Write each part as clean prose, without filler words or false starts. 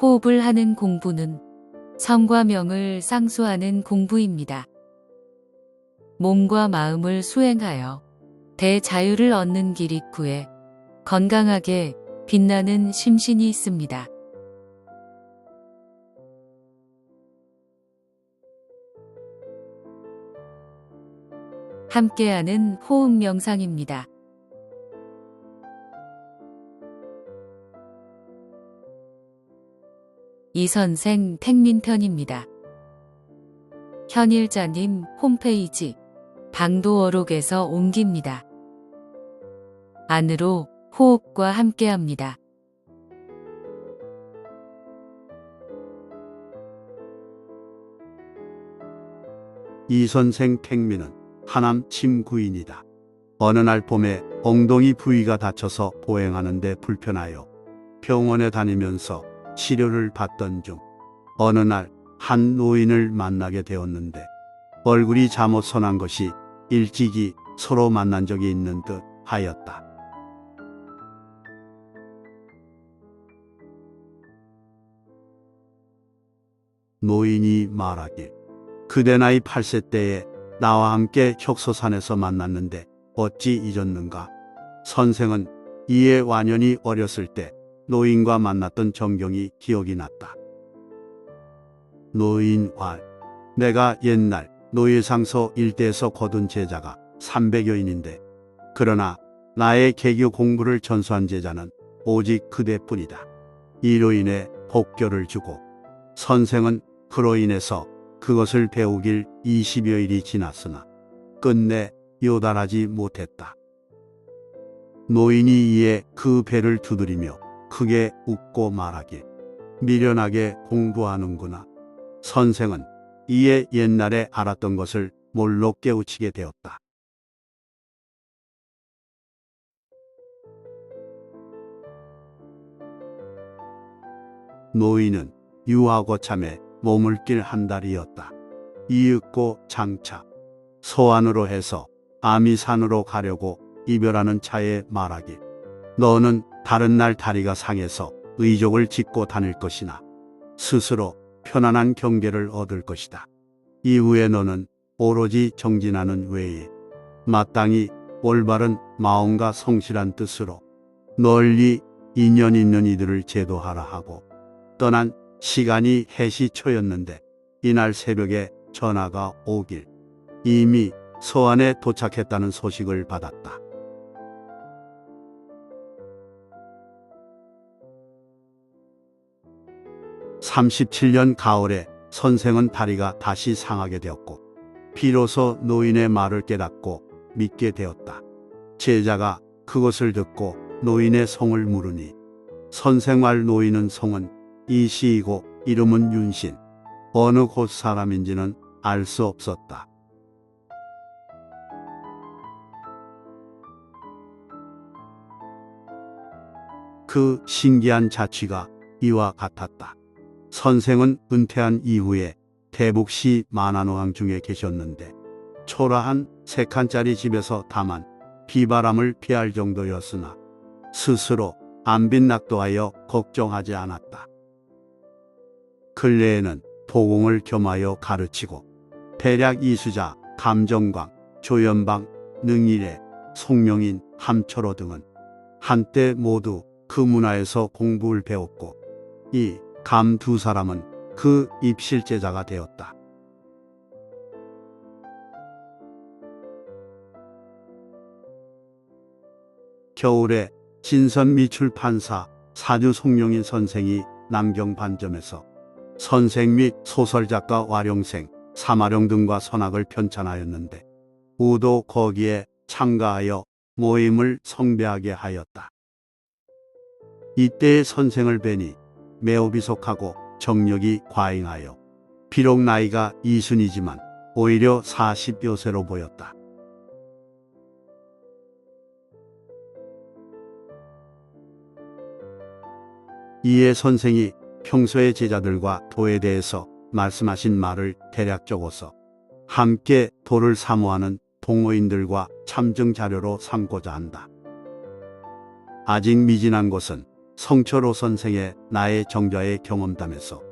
호흡을 하는 공부는 성과 명을 쌍수하는 공부입니다. 몸과 마음을 수행하여 대자유를 얻는 길이 구해 건강하게 빛나는 심신이 있습니다. 함께하는 호흡 명상입니다. 이선생 택민편입니다. 현일자님 홈페이지 방도어록에서 옮깁니다. 안으로 호흡과 함께합니다. 이선생 택민은 하남 침구인이다. 어느 날 봄에 엉덩이 부위가 다쳐서 보행하는 데 불편하여 병원에 다니면서 치료를 받던 중 어느 날 한 노인을 만나게 되었는데 얼굴이 잘못 선한 것이 일찍이 서로 만난 적이 있는 듯 하였다. 노인이 말하길, 그대 나이 8세 때에 나와 함께 혁소산에서 만났는데 어찌 잊었는가? 선생은 이에 완연히 어렸을 때 노인과 만났던 전경이 기억이 났다. 노인 왈, 내가 옛날 노예상서 일대에서 거둔 제자가 300여인인데 그러나 나의 개교 공부를 전수한 제자는 오직 그대뿐이다. 이로 인해 법교를 주고 선생은 그로 인해서 그것을 배우길 20여일이 지났으나 끝내 요달하지 못했다. 노인이 이에 그 배를 두드리며 크게 웃고 말하길, 미련하게 공부하는구나. 선생은 이에 옛날에 알았던 것을 몰로 깨우치게 되었다. 노인은 유하고 참에 머물길 한 달이었다. 이윽고 장차 소안으로 해서 아미산으로 가려고 이별하는 차에 말하길, 너는 다른 날 다리가 상해서 의족을 짚고 다닐 것이나 스스로 편안한 경계를 얻을 것이다. 이후에 너는 오로지 정진하는 외에 마땅히 올바른 마음과 성실한 뜻으로 널리 인연 있는 이들을 제도하라 하고 떠난 시간이 해시초였는데 이날 새벽에 전화가 오길 이미 서안에 도착했다는 소식을 받았다. (37년) 가을에 선생은 다리가 다시 상하게 되었고 비로소 노인의 말을 깨닫고 믿게 되었다. 제자가 그것을 듣고 노인의 성을 물으니 선생 말 노인은 성은 이시이고 이름은 윤신, 어느 곳 사람인지는 알 수 없었다. 그 신기한 자취가 이와 같았다. 선생은 은퇴한 이후에 대북시 만안호항 중에 계셨는데 초라한 3칸짜리 집에서 다만 비바람을 피할 정도였으나 스스로 안빈낙도하여 걱정하지 않았다. 근래에는 도공을 겸하여 가르치고 대략 이수자, 감정광, 조연방, 능일의, 송명인, 함철호 등은 한때 모두 그 문화에서 공부를 배웠고 이 감 두 사람은 그 입실제자가 되었다. 겨울에 진선미 출판사 사주 송룡인 선생이 남경 반점에서 선생 및 소설작가 와룡생, 사마룡 등과 선악을 편찬하였는데 우도 거기에 참가하여 모임을 성배하게 하였다. 이때의 선생을 뵈니 매우 비속하고 정력이 과잉하여 비록 나이가 이순이지만 오히려 40여 세로 보였다. 이에 선생이 평소에 제자들과 도에 대해서 말씀하신 말을 대략 적어서 함께 도를 사모하는 동호인들과 참증 자료로 삼고자 한다. 아직 미진한 것은 성철호 선생의 나의 정자의 경험담에서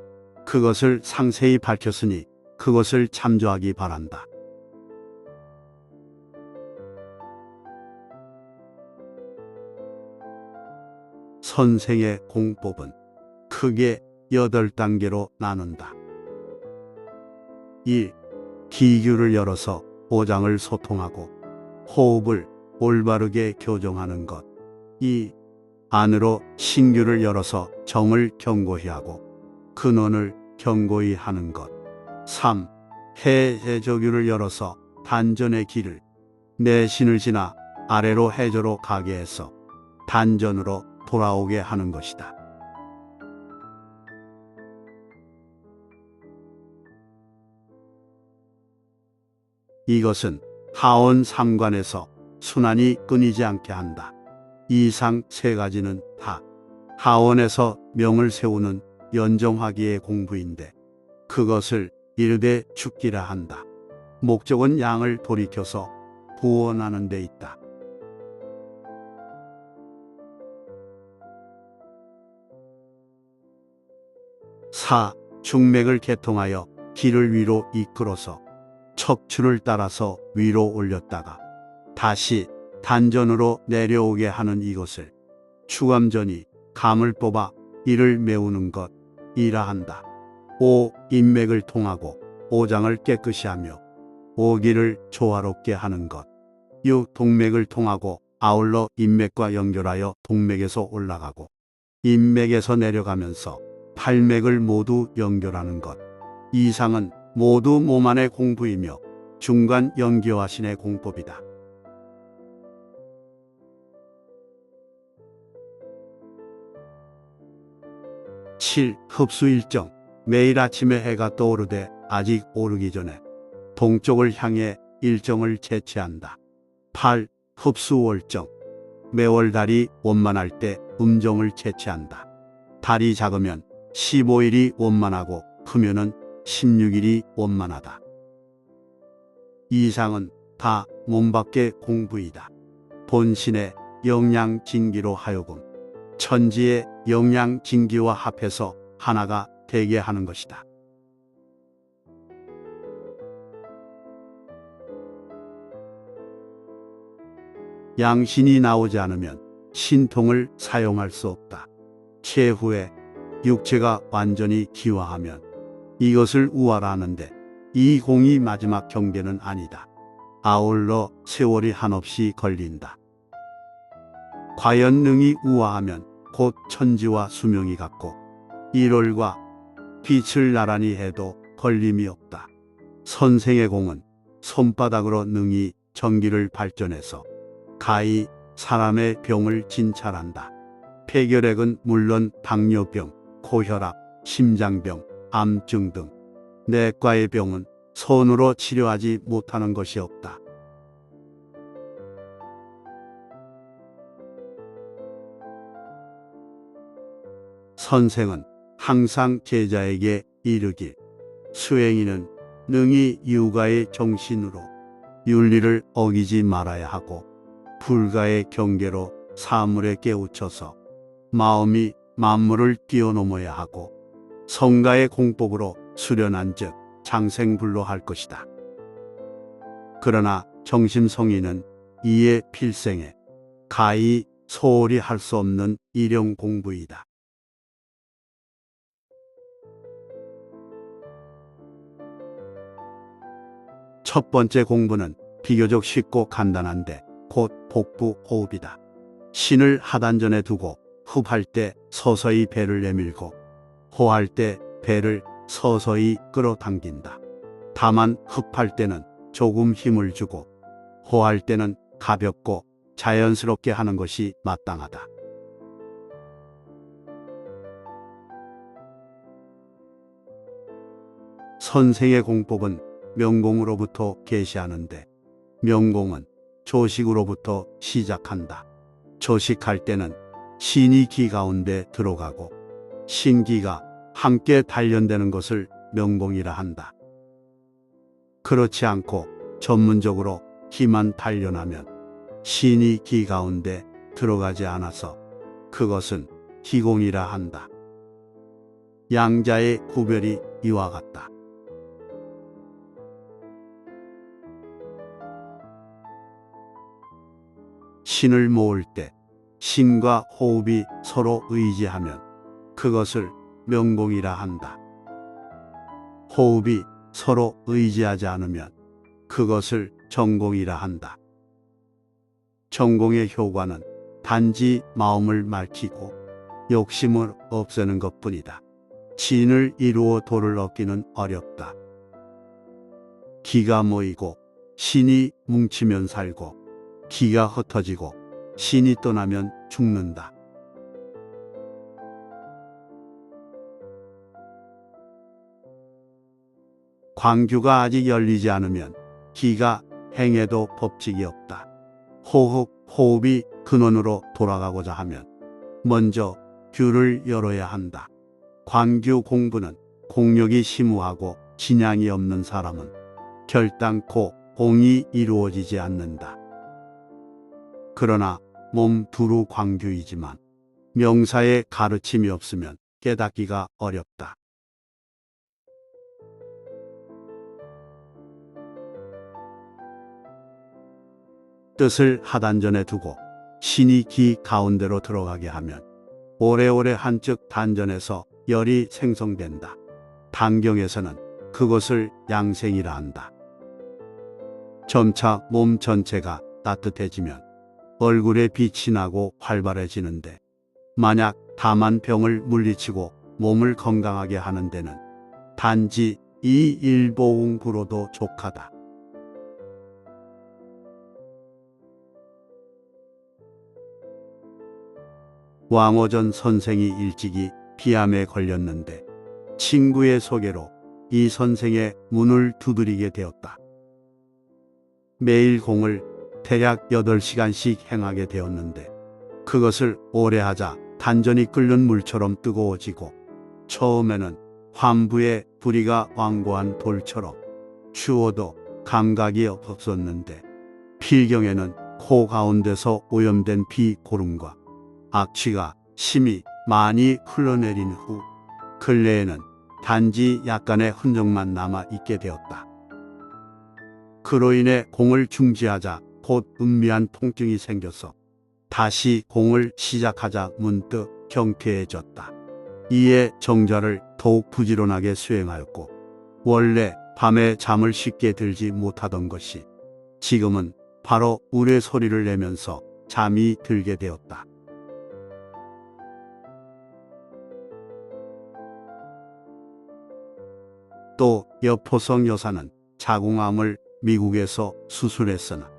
그것을 상세히 밝혔으니 그것을 참조하기 바란다. 선생의 공법은 크게 8단계로 나눈다. 1. 기규를 열어서 오장을 소통하고 호흡을 올바르게 교정하는 것. 2. 안으로 신규를 열어서 정을 견고히 하고 근원을 견고히 하는 것. 3. 해저규를 열어서 단전의 길을 내신을 지나 아래로 해저로 가게 해서 단전으로 돌아오게 하는 것이다. 이것은 하원 삼관에서 순환이 끊이지 않게 한다. 이상 3가지는 다 하원에서 명을 세우는 연정화기의 공부인데 그것을 이르되 죽기라 한다. 목적은 양을 돌이켜서 구원하는 데 있다. 4. 중맥을 개통하여 기를 위로 이끌어서 척추를 따라서 위로 올렸다가 다시 단전으로 내려오게 하는 이것을 추감전이 감을 뽑아 이를 메우는 것이라 한다. 5. 인맥을 통하고 오장을 깨끗이 하며 오기를 조화롭게 하는 것. 6. 동맥을 통하고 아울러 인맥과 연결하여 동맥에서 올라가고 인맥에서 내려가면서 팔맥을 모두 연결하는 것. 이상은 모두 몸 안의 공부이며 중간 연기화신의 공법이다. 7. 흡수 일정. 매일 아침에 해가 떠오르되 아직 오르기 전에 동쪽을 향해 일정을 채취한다. 8. 흡수 월정. 매월 달이 원만할 때 음정을 채취한다. 달이 작으면 15일이 원만하고 크면은 16일이 원만하다. 이상은 다 몸밖의 공부이다. 본신의 영양진기로 하여금 천지의 영양진기와 합해서 하나가 되게 하는 것이다. 양신이 나오지 않으면 신통을 사용할 수 없다. 최후에 육체가 완전히 기화하면 이것을 우화라하는데 이 공이 마지막 경계는 아니다. 아울러 세월이 한없이 걸린다. 과연 능히 우화하면 곧 천지와 수명이 같고 1월과 빛을 나란히 해도 걸림이 없다. 선생의 공은 손바닥으로 능히 전기를 발전해서 가히 사람의 병을 진찰한다. 폐결핵은 물론 당뇨병, 고혈압, 심장병, 암증 등 내과의 병은 손으로 치료하지 못하는 것이 없다. 선생은 항상 제자에게 이르길 수행인은 능히 유가의 정신으로 윤리를 어기지 말아야 하고 불가의 경계로 사물에 깨우쳐서 마음이 만물을 뛰어넘어야 하고 성가의 공법으로 수련한 즉 장생불로할 것이다. 그러나 정심성의는 이에 필생에 가히 소홀히 할 수 없는 일용 공부이다. 첫 번째 공부는 비교적 쉽고 간단한데 곧 복부 호흡이다. 신을 하단전에 두고 흡할 때 서서히 배를 내밀고 호할 때 배를 서서히 끌어당긴다. 다만 흡할 때는 조금 힘을 주고 호할 때는 가볍고 자연스럽게 하는 것이 마땅하다. 선생의 공법은 명공으로부터 계시하는데 명공은 조식으로부터 시작한다. 조식할 때는 신이 기 가운데 들어가고 신기가 함께 단련되는 것을 명공이라 한다. 그렇지 않고 전문적으로 기만 단련하면 신이 기 가운데 들어가지 않아서 그것은 기공이라 한다. 양자의 구별이 이와 같다. 신을 모을 때 신과 호흡이 서로 의지하면 그것을 명공이라 한다. 호흡이 서로 의지하지 않으면 그것을 정공이라 한다. 정공의 효과는 단지 마음을 맑히고 욕심을 없애는 것뿐이다. 진을 이루어 도를 얻기는 어렵다. 기가 모이고 신이 뭉치면 살고 기가 흩어지고 신이 떠나면 죽는다. 광규가 아직 열리지 않으면 기가 행해도 법칙이 없다. 호흡이 근원으로 돌아가고자 하면 먼저 규를 열어야 한다. 광규 공부는 공력이 심우하고 진양이 없는 사람은 결단코 공이 이루어지지 않는다. 그러나 몸 두루 광규이지만 명사의 가르침이 없으면 깨닫기가 어렵다. 뜻을 하단전에 두고 신이 기 가운데로 들어가게 하면 오래오래 한즉 단전에서 열이 생성된다. 단경에서는 그것을 양생이라 한다. 점차 몸 전체가 따뜻해지면 얼굴에 빛이 나고 활발해지는데 만약 다만 병을 물리치고 몸을 건강하게 하는 데는 단지 이 일보응구로도 족하다. 왕호전 선생이 일찍이 비암에 걸렸는데 친구의 소개로 이 선생의 문을 두드리게 되었다. 매일 공을 대략 8시간씩 행하게 되었는데 그것을 오래 하자 단전이 끓는 물처럼 뜨거워지고 처음에는 환부에 부리가 완고한 돌처럼 추워도 감각이 없었는데 필경에는 코 가운데서 오염된 피 고름과 악취가 심히 많이 흘러내린 후 근래에는 단지 약간의 흔적만 남아 있게 되었다. 그로 인해 공을 중지하자 곧 은미한 통증이 생겨서 다시 공을 시작하자 문득 경쾌해졌다. 이에 정자를 더욱 부지런하게 수행하였고 원래 밤에 잠을 쉽게 들지 못하던 것이 지금은 바로 우레 소리를 내면서 잠이 들게 되었다. 또 여포성 여사는 자궁암을 미국에서 수술했으나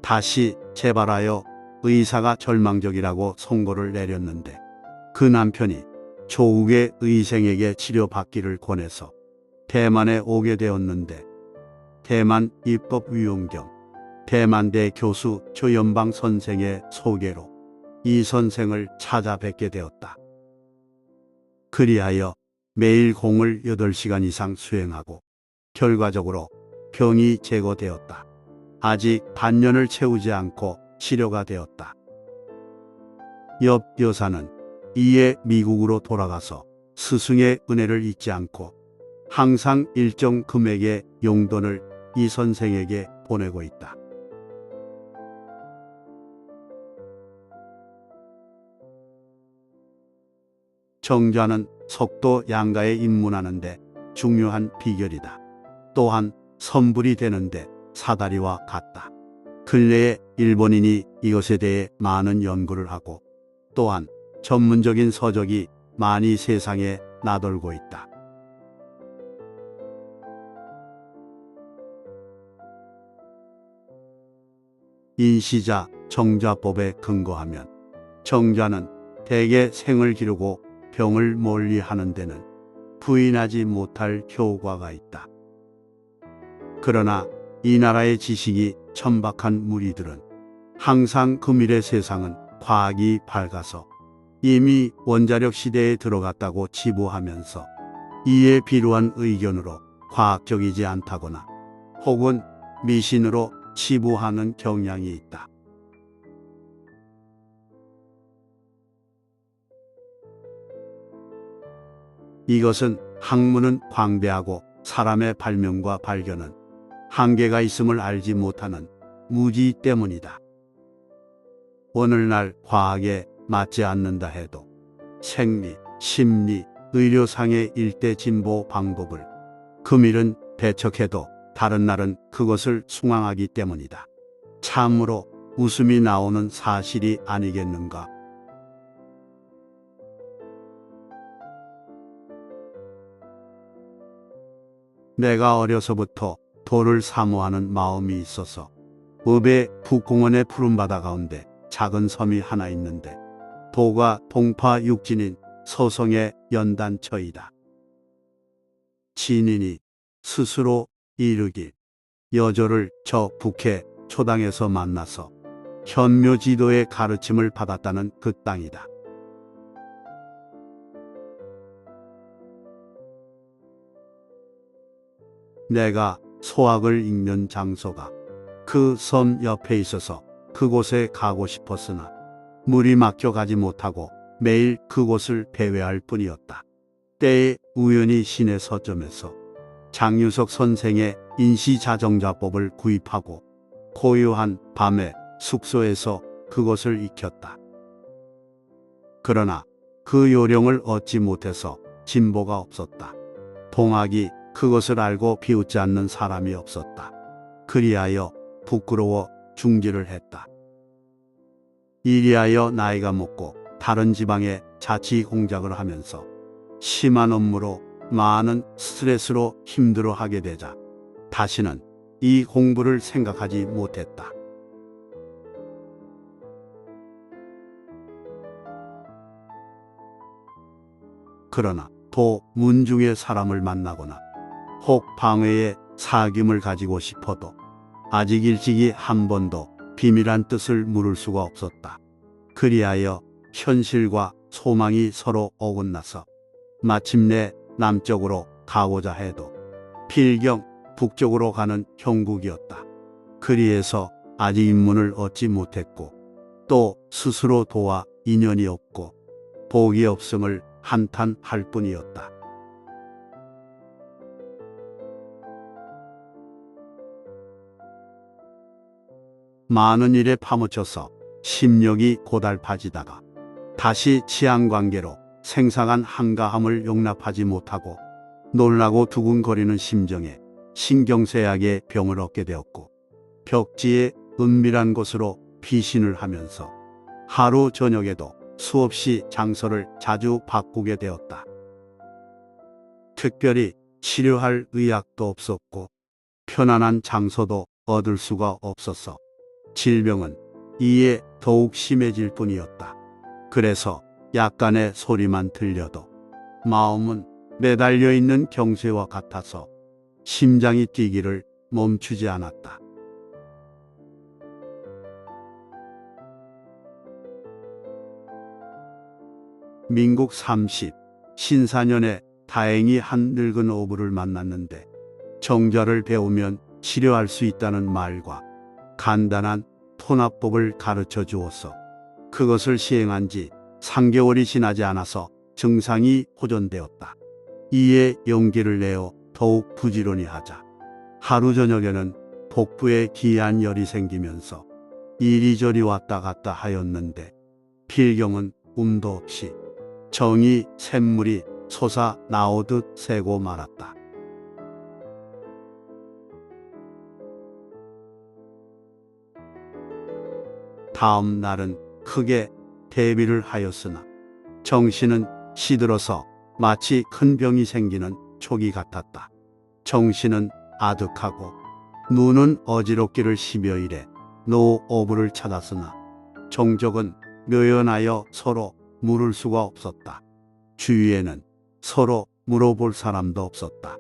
다시 재발하여 의사가 절망적이라고 선고를 내렸는데 그 남편이 조국의 의생에게 치료받기를 권해서 대만에 오게 되었는데 대만 입법위원 겸 대만대 교수 조연방 선생의 소개로 이 선생을 찾아뵙게 되었다. 그리하여 매일 공을 8시간 이상 수행하고 결과적으로 병이 제거되었다. 아직 반년을 채우지 않고 치료가 되었다. 옆 여사는 이에 미국으로 돌아가서 스승의 은혜를 잊지 않고 항상 일정 금액의 용돈을 이 선생에게 보내고 있다. 정자는 석도 양가에 입문하는데 중요한 비결이다. 또한 선불이 되는데 사다리와 같다. 근래에 일본인이 이것에 대해 많은 연구를 하고 또한 전문적인 서적이 많이 세상에 나돌고 있다. 인시자 정자법에 근거하면 정자는 대개 생을 기르고 병을 멀리 하는 데는 부인하지 못할 효과가 있다. 그러나 이 나라의 지식이 천박한 무리들은 항상 금일의 세상은 과학이 밝아서 이미 원자력 시대에 들어갔다고 치부하면서 이에 비루한 의견으로 과학적이지 않다거나 혹은 미신으로 치부하는 경향이 있다. 이것은 학문은 광대하고 사람의 발명과 발견은 한계가 있음을 알지 못하는 무지 때문이다. 오늘날 과학에 맞지 않는다 해도 생리, 심리, 의료상의 일대 진보 방법을 금일은 배척해도 다른 날은 그것을 숭앙하기 때문이다. 참으로 웃음이 나오는 사실이 아니겠는가? 내가 어려서부터 도를 사모하는 마음이 있어서 읍의 북공원의 푸른 바다 가운데 작은 섬이 하나 있는데 도가 동파 육진인 서성의 연단처이다. 진인이 스스로 이르길 여조를 저 북해 초당에서 만나서 현묘지도의 가르침을 받았다는 그 땅이다. 내가 소학을 읽는 장소가 그 섬 옆에 있어서 그곳에 가고 싶었으나 물이 막혀 가지 못하고 매일 그곳을 배회할 뿐이었다. 때에 우연히 시내 서점에서 장유석 선생의 인시자정자법을 구입하고 고요한 밤에 숙소에서 그것을 익혔다. 그러나 그 요령을 얻지 못해서 진보가 없었다. 동학이 그것을 알고 비웃지 않는 사람이 없었다. 그리하여 부끄러워 중지를 했다. 이리하여 나이가 먹고 다른 지방에 자치 공작을 하면서 심한 업무로 많은 스트레스로 힘들어하게 되자 다시는 이 공부를 생각하지 못했다. 그러나 도 문중의 사람을 만나거나 혹 방외의 사귐을 가지고 싶어도 아직 일찍이 한 번도 비밀한 뜻을 물을 수가 없었다. 그리하여 현실과 소망이 서로 어긋나서 마침내 남쪽으로 가고자 해도 필경 북쪽으로 가는 형국이었다. 그리해서 아직 입문을 얻지 못했고 또 스스로 도와 인연이 없고 복이 없음을 한탄할 뿐이었다. 많은 일에 파묻혀서 심력이 고달파지다가 다시 치안관계로 생생한 한가함을 용납하지 못하고 놀라고 두근거리는 심정에 신경쇠약의 병을 얻게 되었고 벽지의 은밀한 곳으로 피신을 하면서 하루 저녁에도 수없이 장소를 자주 바꾸게 되었다. 특별히 치료할 의학도 없었고 편안한 장소도 얻을 수가 없어서 질병은 이에 더욱 심해질 뿐이었다. 그래서 약간의 소리만 들려도 마음은 매달려 있는 경쇠와 같아서 심장이 뛰기를 멈추지 않았다. 민국 신사년에 다행히 한 늙은 어부를 만났는데 정자를 배우면 치료할 수 있다는 말과 간단한 토납법을 가르쳐 주어서 그것을 시행한 지 3개월이 지나지 않아서 증상이 호전되었다. 이에 용기를 내어 더욱 부지런히 하자 하루 저녁에는 복부에 기이한 열이 생기면서 이리저리 왔다 갔다 하였는데 필경은 꿈도 없이 정이 샘물이 솟아 나오듯 새고 말았다. 다음 날은 크게 대비를 하였으나 정신은 시들어서 마치 큰 병이 생기는 초기 같았다. 정신은 아득하고 눈은 어지럽기를 시며 이래 노 어부를 찾았으나 종족은 묘연하여 서로 물을 수가 없었다. 주위에는 서로 물어볼 사람도 없었다.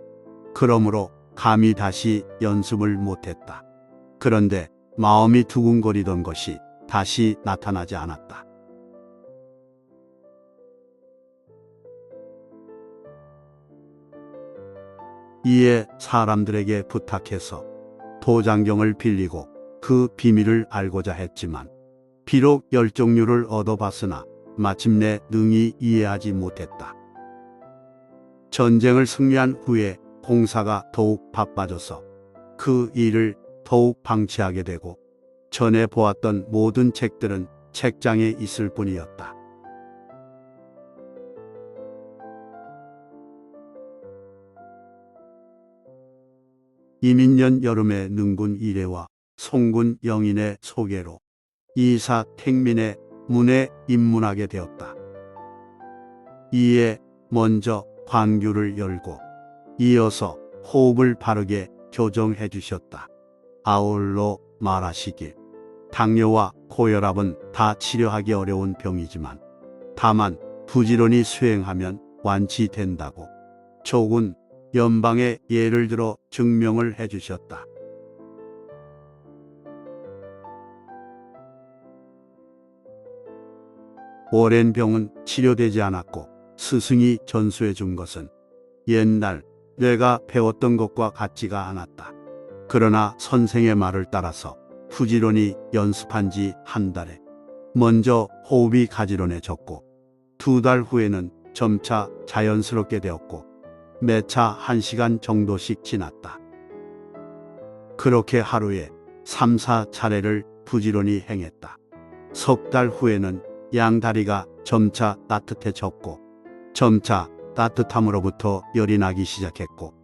그러므로 감히 다시 연습을 못했다. 그런데 마음이 두근거리던 것이 다시 나타나지 않았다. 이에 사람들에게 부탁해서 도장경을 빌리고 그 비밀을 알고자 했지만 비록 열정류를 얻어봤으나 마침내 능히 이해하지 못했다. 전쟁을 승리한 후에 공사가 더욱 바빠져서 그 일을 더욱 방치하게 되고 전에 보았던 모든 책들은 책장에 있을 뿐이었다. 이민년 여름에 능군 이래와 송군 영인의 소개로 이사 택민의 문에 입문하게 되었다. 이에 먼저 관규를 열고 이어서 호흡을 바르게 교정해 주셨다. 아울러 말하시길 당뇨와 고혈압은 다 치료하기 어려운 병이지만 다만 부지런히 수행하면 완치된다고 조군 연방의 예를 들어 증명을 해 주셨다. 오랜 병은 치료되지 않았고 스승이 전수해 준 것은 옛날 내가 배웠던 것과 같지가 않았다. 그러나 선생의 말을 따라서 부지런히 연습한 지 한 달에 먼저 호흡이 가지런해졌고 2달 후에는 점차 자연스럽게 되었고 매차 1시간 정도씩 지났다. 그렇게 하루에 3, 4차례를 부지런히 행했다. 3달 후에는 양다리가 점차 따뜻해졌고 점차 따뜻함으로부터 열이 나기 시작했고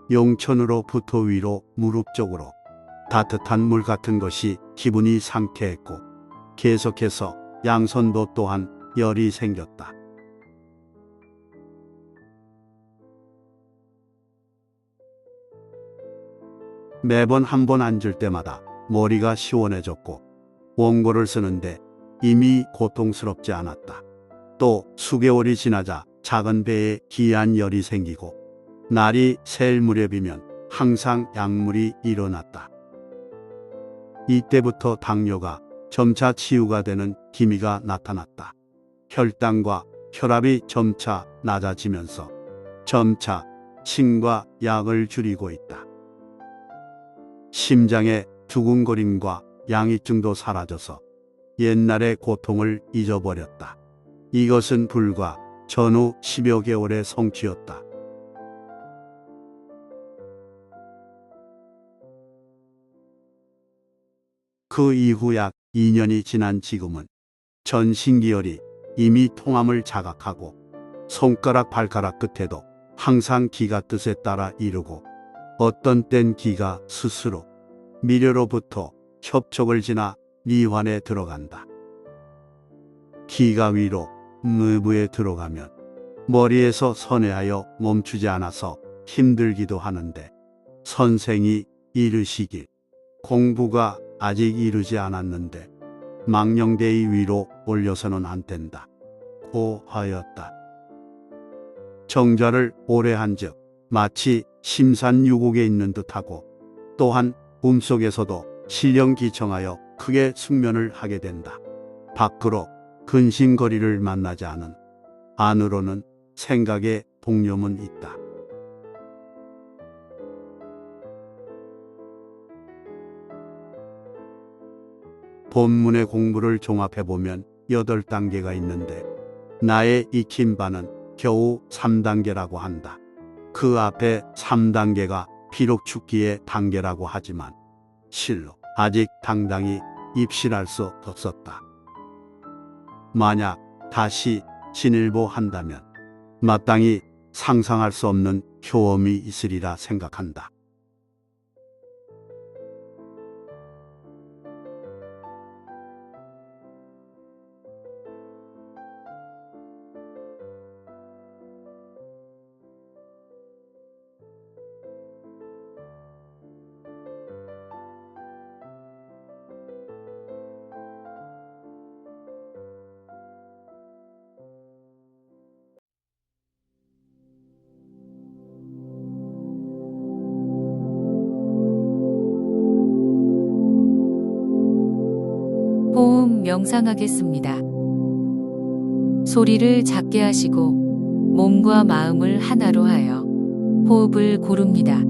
용천으로부터 위로 무릎 쪽으로 따뜻한 물 같은 것이 기분이 상쾌했고 계속해서 양손도 또한 열이 생겼다. 매번 한 번 앉을 때마다 머리가 시원해졌고 원고를 쓰는데 이미 고통스럽지 않았다. 또 수개월이 지나자 작은 배에 기이한 열이 생기고 날이 셀 무렵이면 항상 약물이 일어났다. 이때부터 당뇨가 점차 치유가 되는 기미가 나타났다. 혈당과 혈압이 점차 낮아지면서 점차 침과 약을 줄이고 있다. 심장의 두근거림과 양이증도 사라져서 옛날의 고통을 잊어버렸다. 이것은 불과 전후 10여 개월의 성취였다. 그 이후 약 2년이 지난 지금은 전신기혈이 이미 통함을 자각하고 손가락 발가락 끝에도 항상 기가 뜻에 따라 이루고 어떤 땐 기가 스스로 미려로부터 협촉을 지나 미환에 들어간다. 기가 위로 뇌부에 들어가면 머리에서 선회하여 멈추지 않아서 힘들기도 하는데 선생이 이르시길 공부가 아직 이르지 않았는데 망령대의 위로 올려서는 안 된다 고 하였다. 정좌를 오래 한즉 마치 심산유곡에 있는 듯하고 또한 꿈속에서도 신령기청하여 크게 숙면을 하게 된다. 밖으로 근심거리를 만나지 않은 안으로는 생각의 독념은 있다. 본문의 공부를 종합해보면 8단계가 있는데 나의 익힌 바는 겨우 3단계라고 한다. 그 앞에 3단계가 비록 죽기의 단계라고 하지만 실로 아직 당당히 입실할 수 없었다. 만약 다시 진일보한다면 마땅히 상상할 수 없는 효험이 있으리라 생각한다. 호흡 명상하겠습니다. 소리를 작게 하시고 몸과 마음을 하나로 하여 호흡을 고릅니다.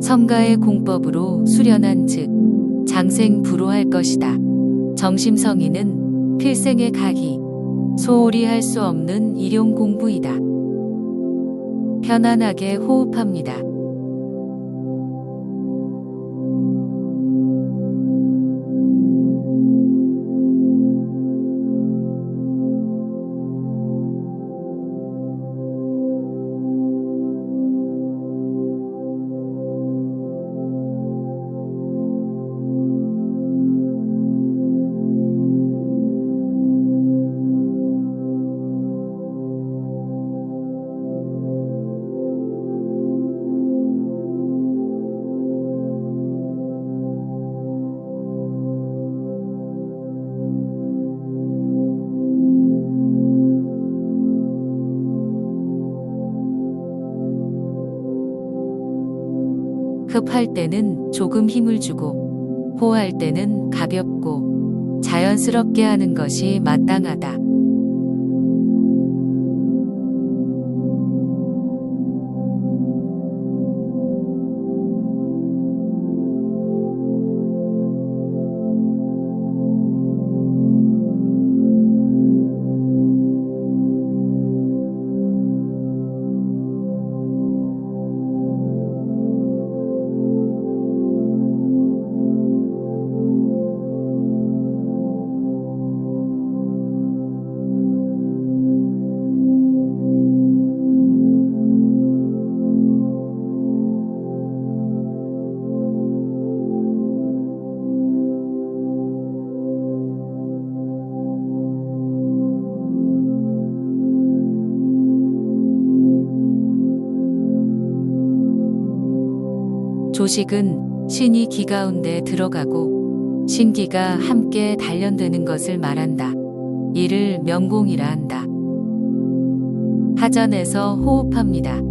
성가의 공법으로 수련한 즉 장생불호할 것이다. 정심성의는 필생의 가히 소홀히 할 수 없는 일용 공부이다. 편안하게 호흡합니다. 급할 때는 조금 힘을 주고 호할 때는 가볍고 자연스럽게 하는 것이 마땅하다. 조식은 신이 기 가운데 들어가고 신기가 함께 단련되는 것을 말한다. 이를 명공이라 한다. 하전에서 호흡합니다.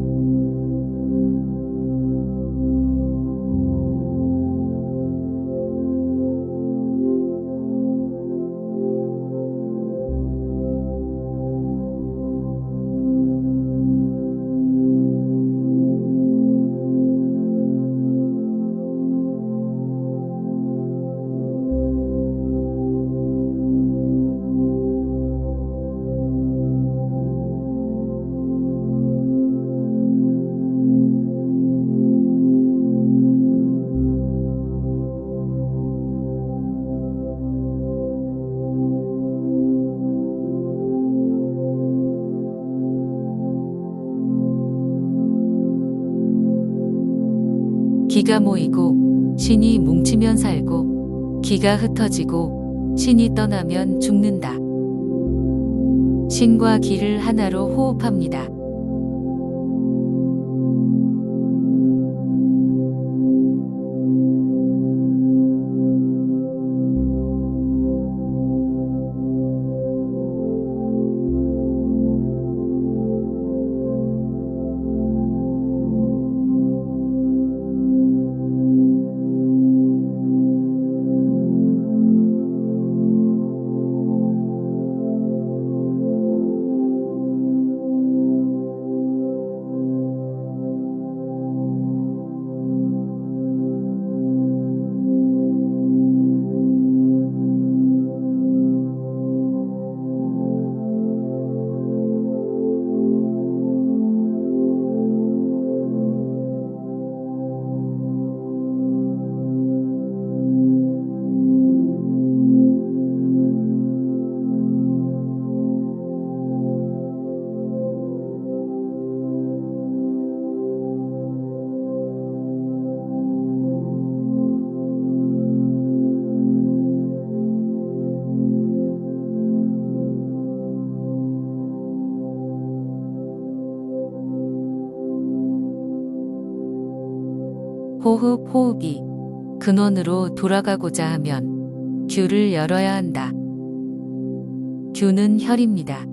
기가 모이고 신이 뭉치면 살고 기가 흩어지고 신이 떠나면 죽는다. 신과 기를 하나로 호흡합니다. 호흡이 근원으로 돌아가고자 하면 규를 열어야 한다. 규는 혈입니다.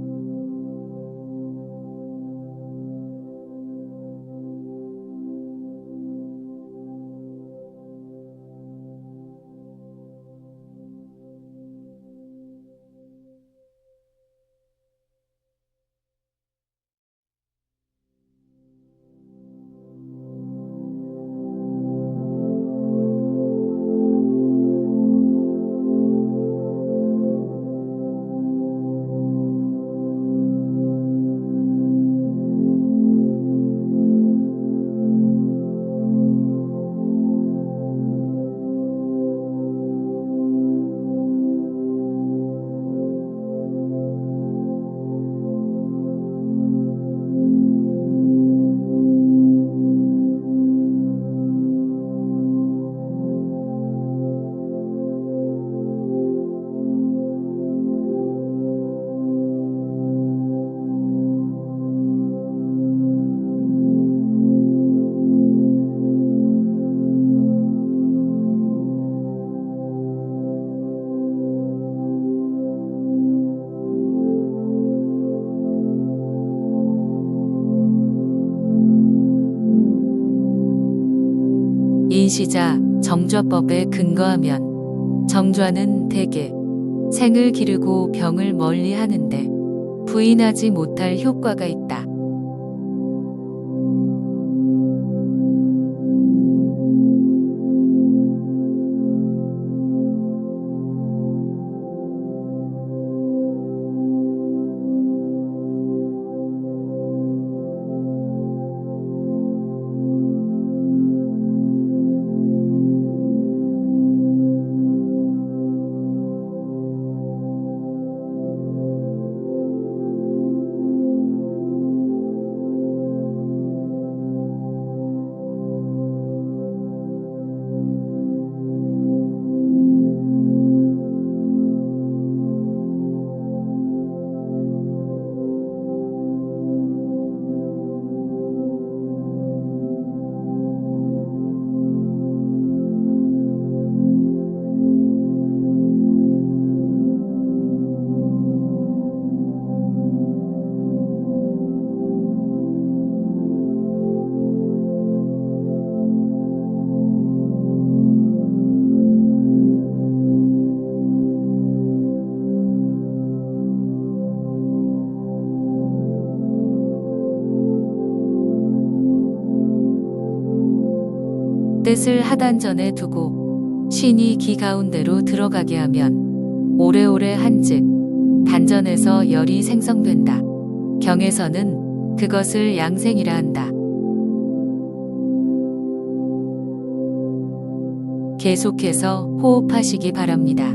인시자 정좌법에 근거하면 정좌는 대개 생을 기르고 병을 멀리 하는데 부인하지 못할 효과가 있다. 뜻을 하단전에 두고 신이 기 가운데로 들어가게 하면 오래오래 한즉 단전에서 열이 생성된다. 경에서는 그것을 양생이라 한다. 계속해서 호흡하시기 바랍니다.